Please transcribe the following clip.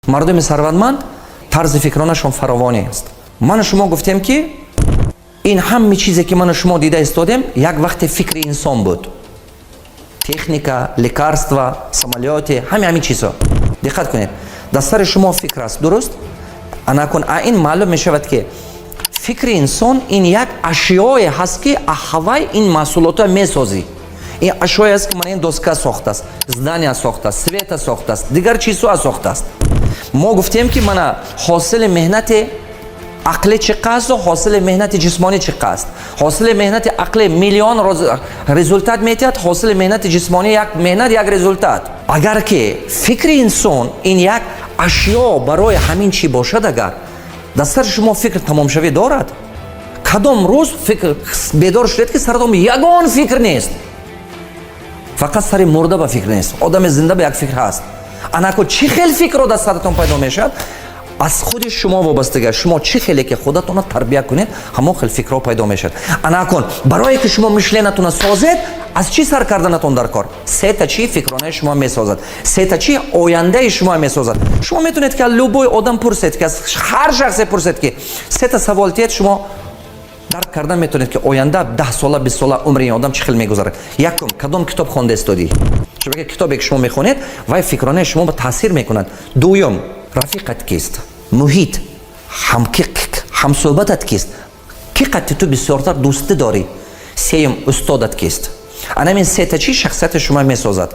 мардуми сарватманд тарзи фикронашон фаровоне аст. Ману шумо гуфтем ки ин ҳамми чизе ки ману шумо дида истодем як вақте фикри инсон буд. Техника, лекарства, самолёти, ҳамин чизо. Диққат кунед. Дар сари шумо фикр аст, дуруст? Анакун ин маълум мешавад ки фикри инсон ин як ашёе ҳаст ки аҳвай ин маҳсулота месозӣ. ин ашёе аст ки мана ин доска сохтааст, здания сохтааст, света сохтааст, дигар чизҳо сохтааст. мо гуфтем ки мана ҳосили меҳнати ақлӣ чӣ қаст, ҳосили меҳнати ҷисмонӣ чӣ қаст. ҳосили меҳнати ақлӣ миллион результат метиҳад, ҳосили меҳнати ҷисмонӣ як меҳнат як результат. агар ки фикри инсон ин як ашё барои ҳамин чӣ бошад, агар дар сари шумо фикр тамомшавӣ дорад, кадом рӯз фикр бедор шудед ки саратон ягон фикр нест. фақат сари мурда ба фикр нест. одами зинда ба як фикр ҳаст. анако чӣ хел фикрро дар саратон пайдо мешавад? аз худи шумо вобастага. шумо чӣ хеле ки худатонро тарбия кунед, ҳамон хел фикрро пайдо мешавад. анакун барое ки шумо мишленатонро созед, аз чӣ сар карданатон дар кор? сета чӣ фикронаи шумо месозад, сета чӣ ояндаи шумо месозад. шумо метавонед ки аз любой одам пурсед, ки аз ҳар шахсе пурсед ки сета савол тиед, шумо дарк кардан метавонед ки оянда 10 сола 20 сола умри ин одам чӣ хел мегузарад. якум, кадом китоб хонда истодӣ? чунки китобе ки шумо мехонед, вай фикронаи шумо ба таъсир мекунад. дуюм, рафиқат кист? муҳит, ҳамсӯҳбатат кист? ки қадри ту бисёртар дӯстӣ дорӣ? сеюм, устодат кист? анамин сета чӣ шахсияти шумо месозад?